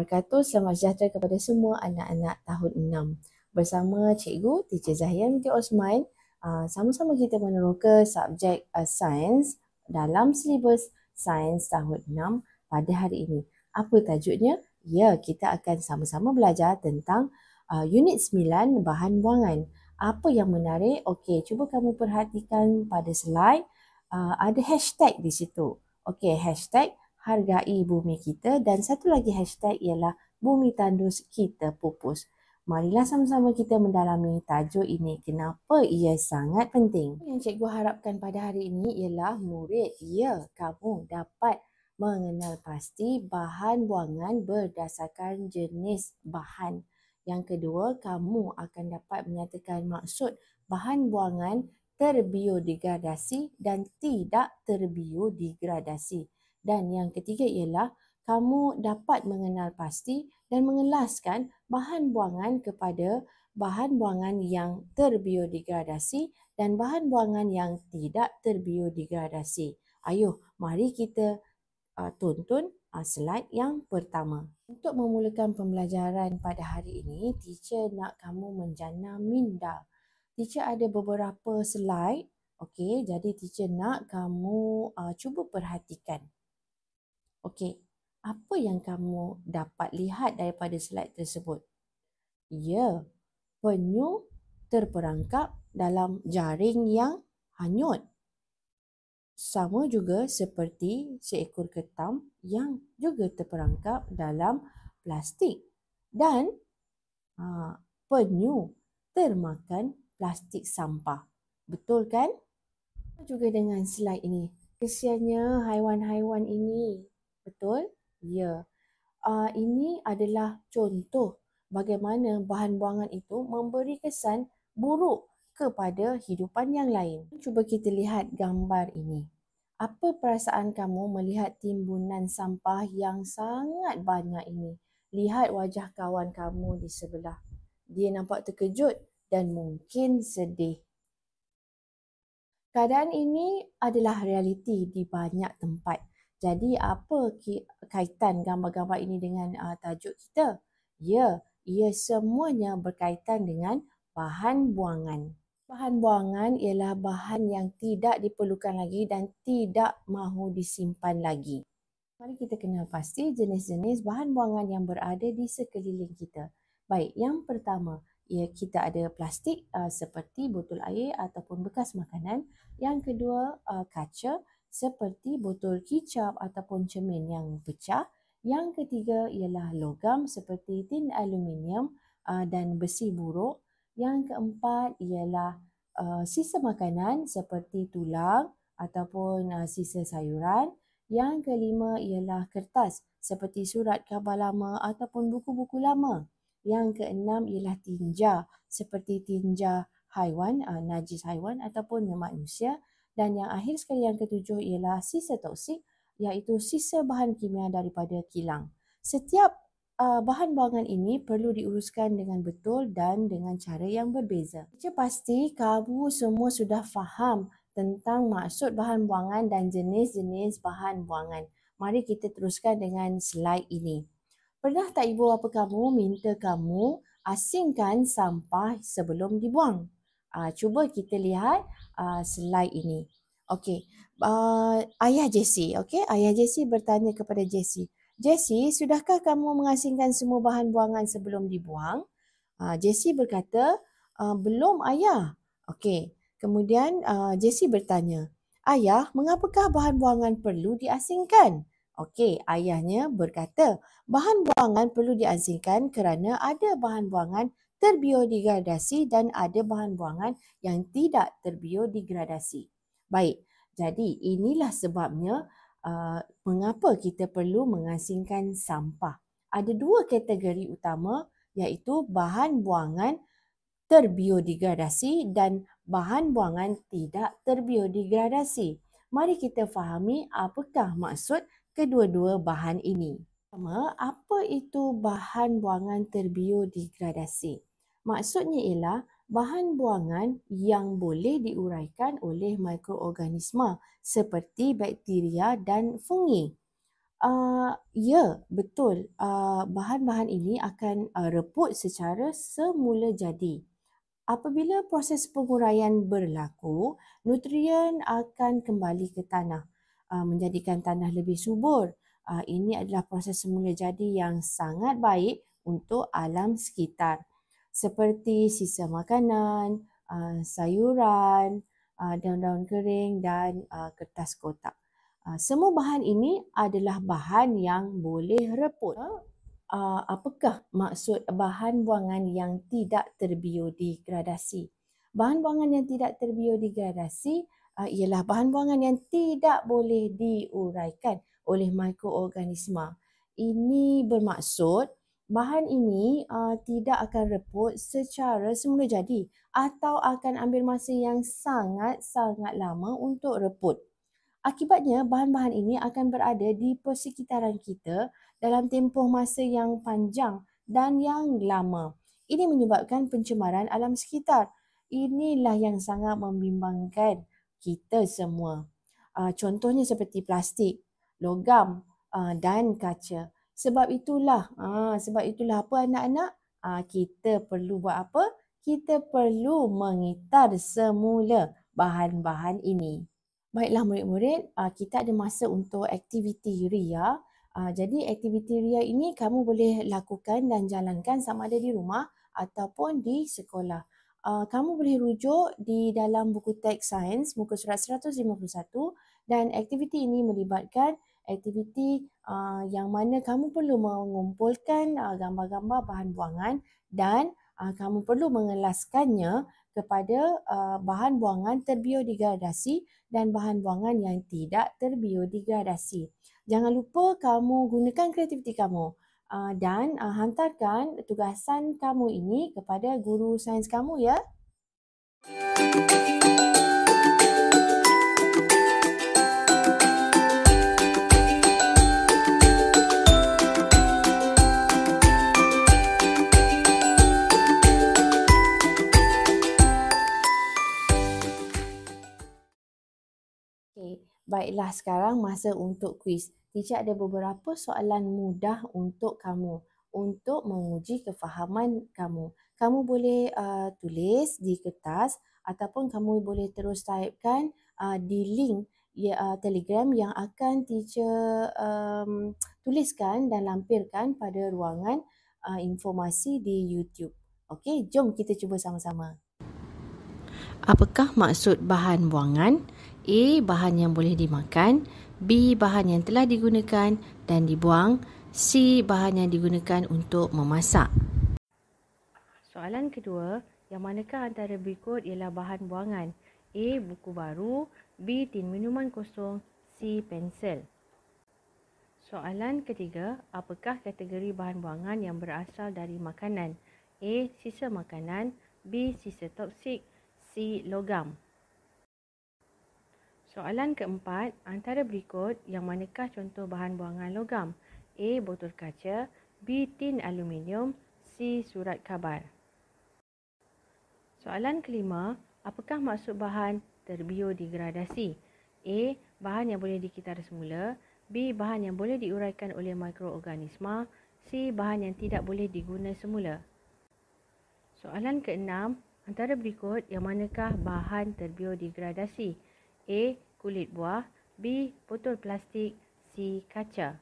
wabarakatuh. Selamat sejahtera kepada semua anak-anak tahun 6. Bersama Cikgu Teacher Zahia binti Osman, sama-sama kita meneroka subjek sains dalam silibus sains tahun 6 pada hari ini. Apa tajuknya? Ya, kita akan sama-sama belajar tentang unit 9 bahan buangan. Apa yang menarik? Okey, cuba kamu perhatikan pada slide. Ada hashtag di situ. Okey, hashtag hargai bumi kita dan satu lagi hashtag ialah bumi tandus kita pupus. Marilah sama-sama kita mendalami tajuk ini. Kenapa ia sangat penting? Yang cikgu harapkan pada hari ini ialah murid, kamu dapat mengenal pasti bahan buangan berdasarkan jenis bahan. Yang kedua, kamu akan dapat menyatakan maksud bahan buangan terbiodegradasi dan tidak terbiodegradasi. Dan yang ketiga ialah kamu dapat mengenal pasti dan mengelaskan bahan buangan kepada bahan buangan yang terbiodegradasi dan bahan buangan yang tidak terbiodegradasi. Ayuh, mari kita tonton slide yang pertama. Untuk memulakan pembelajaran pada hari ini, teacher nak kamu menjana minda. Teacher ada beberapa slide. Okey, jadi teacher nak kamu cuba perhatikan. Okey, apa yang kamu dapat lihat daripada slide tersebut? Ya, penyu terperangkap dalam jaring yang hanyut. Sama juga seperti seekor ketam yang juga terperangkap dalam plastik. Dan penyu termakan plastik sampah. Betul kan? Juga dengan slide ini. Kesiannya haiwan-haiwan ini. Betul? Ya. Ini adalah contoh bagaimana bahan buangan itu memberi kesan buruk kepada hidupan yang lain. Cuba kita lihat gambar ini. Apa perasaan kamu melihat timbunan sampah yang sangat banyak ini? Lihat wajah kawan kamu di sebelah. Dia nampak terkejut dan mungkin sedih. Keadaan ini adalah realiti di banyak tempat. Jadi apa kaitan gambar-gambar ini dengan tajuk kita? Ya, ia semuanya berkaitan dengan bahan buangan. Bahan buangan ialah bahan yang tidak diperlukan lagi dan tidak mahu disimpan lagi. Mari kita kenal pasti jenis-jenis bahan buangan yang berada di sekeliling kita. Baik, yang pertama, kita ada plastik seperti botol air ataupun bekas makanan. Yang kedua, kaca seperti botol kicap ataupun cermin yang pecah. Yang ketiga ialah logam seperti tin aluminium dan besi buruk. Yang keempat ialah sisa makanan seperti tulang ataupun sisa sayuran. Yang kelima ialah kertas seperti surat khabar lama ataupun buku-buku lama. Yang keenam ialah tinja seperti tinja haiwan, najis haiwan ataupun manusia. Dan yang akhir sekali yang ketujuh ialah sisa toksik, iaitu sisa bahan kimia daripada kilang. Setiap bahan buangan ini perlu diuruskan dengan betul dan dengan cara yang berbeza. Saya pasti kamu semua sudah faham tentang maksud bahan buangan dan jenis-jenis bahan buangan. Mari kita teruskan dengan slide ini. Pernah tak ibu bapa kamu minta kamu asingkan sampah sebelum dibuang? Cuba kita lihat slide ini. Okey, ayah Jessie, ayah Jessie bertanya kepada Jessie, Jessie, sudahkah kamu mengasingkan semua bahan buangan sebelum dibuang? Jessie berkata, belum ayah. Okey, kemudian Jessie bertanya, ayah, mengapakah bahan buangan perlu diasingkan? Okey, ayahnya berkata, bahan buangan perlu diasingkan kerana ada bahan buangan terbiodegradasi dan ada bahan buangan yang tidak terbiodegradasi. Baik, jadi inilah sebabnya mengapa kita perlu mengasingkan sampah. Ada dua kategori utama, iaitu bahan buangan terbiodegradasi dan bahan buangan tidak terbiodegradasi. Mari kita fahami apakah maksud kedua-dua bahan ini. Pertama, apa itu bahan buangan terbiodegradasi? Maksudnya ialah bahan buangan yang boleh diuraikan oleh mikroorganisma seperti bakteria dan fungi. Ya, betul. Bahan-bahan ini akan reput secara semula jadi. Apabila proses penguraian berlaku, nutrien akan kembali ke tanah, menjadikan tanah lebih subur. Ini adalah proses semula jadi yang sangat baik untuk alam sekitar. Seperti sisa makanan, sayuran, daun-daun kering dan kertas kotak. Semua bahan ini adalah bahan yang boleh reput. Apakah maksud bahan buangan yang tidak terbiodegradasi? Bahan buangan yang tidak terbiodegradasi ialah bahan buangan yang tidak boleh diuraikan oleh mikroorganisma. Ini bermaksud bahan ini tidak akan reput secara semula jadi atau akan ambil masa yang sangat-sangat lama untuk reput. Akibatnya, bahan-bahan ini akan berada di persekitaran kita dalam tempoh masa yang panjang dan yang lama. Ini menyebabkan pencemaran alam sekitar. Inilah yang sangat membimbangkan kita semua. Contohnya seperti plastik, logam dan kaca. Sebab itulah apa anak-anak? Kita perlu buat apa? Kita perlu mengitar semula bahan-bahan ini. Baiklah murid-murid, kita ada masa untuk aktiviti RIA. Jadi aktiviti RIA ini kamu boleh lakukan dan jalankan sama ada di rumah ataupun di sekolah. Kamu boleh rujuk di dalam buku teks sains muka surat 151 dan aktiviti ini melibatkan aktiviti yang mana kamu perlu mengumpulkan gambar-gambar bahan buangan dan kamu perlu mengelaskannya kepada bahan buangan terbiodegradasi dan bahan buangan yang tidak terbiodegradasi. Jangan lupa kamu gunakan kreativiti kamu dan hantarkan tugasan kamu ini kepada guru sains kamu ya. Baiklah, sekarang masa untuk kuis. Teacher ada beberapa soalan mudah untuk kamu untuk menguji kefahaman kamu. Kamu boleh tulis di kertas ataupun kamu boleh terus typekan di link Telegram yang akan teacher tuliskan dan lampirkan pada ruangan informasi di YouTube. Okey, jom kita cuba sama-sama. Apakah maksud bahan buangan? A. Bahan yang boleh dimakan. B. Bahan yang telah digunakan dan dibuang. C. Bahan yang digunakan untuk memasak. Soalan kedua, yang manakah antara berikut ialah bahan buangan? A. Buku baru. B. Tin minuman kosong. C. Pensel. Soalan ketiga, apakah kategori bahan buangan yang berasal dari makanan? A. Sisa makanan. B. Sisa toksik. C. Logam. Soalan keempat, antara berikut yang manakah contoh bahan buangan logam? A. Botol kaca. B. Tin aluminium. C. Surat khabar. Soalan kelima, apakah maksud bahan terbiodegradasi? A. Bahan yang boleh dikitar semula. B. Bahan yang boleh diuraikan oleh mikroorganisma. C. Bahan yang tidak boleh diguna semula. Soalan keenam, antara berikut yang manakah bahan terbiodegradasi? A. Kulit buah. B. Botol plastik. C. Kaca.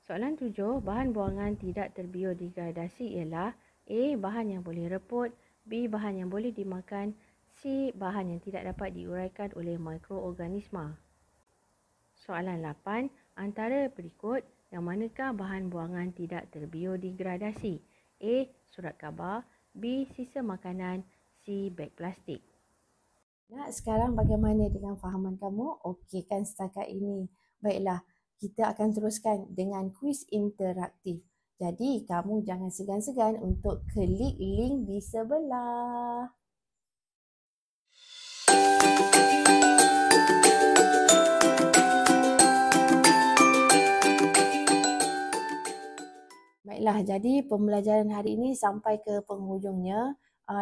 Soalan 7, bahan buangan tidak terbiodegradasi ialah A. Bahan yang boleh reput. B. Bahan yang boleh dimakan. C. Bahan yang tidak dapat diuraikan oleh mikroorganisma. Soalan 8, antara berikut yang manakah bahan buangan tidak terbiodegradasi? A. Surat khabar. B. Sisa makanan. C. Beg plastik. Nah, sekarang bagaimana dengan fahaman kamu? Okey kan setakat ini? Baiklah, kita akan teruskan dengan kuis interaktif. Jadi, kamu jangan segan-segan untuk klik link di sebelah. Baiklah, jadi pembelajaran hari ini sampai ke penghujungnya.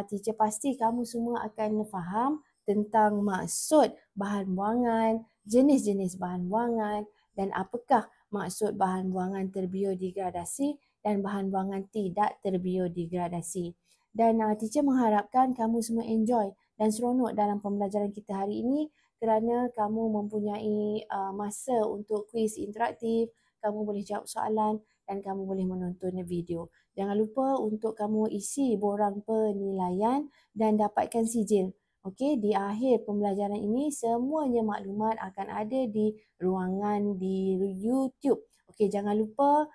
Teacher pasti kamu semua akan faham tentang maksud bahan buangan jenis-jenis bahan buangan dan apakah maksud bahan buangan terbiodegradasi dan bahan buangan tidak terbiodegradasi. Dan teacher mengharapkan kamu semua enjoy dan seronok dalam pembelajaran kita hari ini kerana kamu mempunyai masa untuk kuis interaktif, kamu boleh jawab soalan dan kamu boleh menonton video. Jangan lupa untuk kamu isi borang penilaian dan dapatkan sijil. Okey, di akhir pembelajaran ini semuanya maklumat akan ada di ruangan di YouTube. Okey, jangan lupa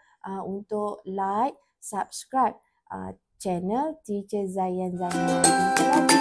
untuk like, subscribe channel Teacher Zayan Zainal. Jumpa lagi.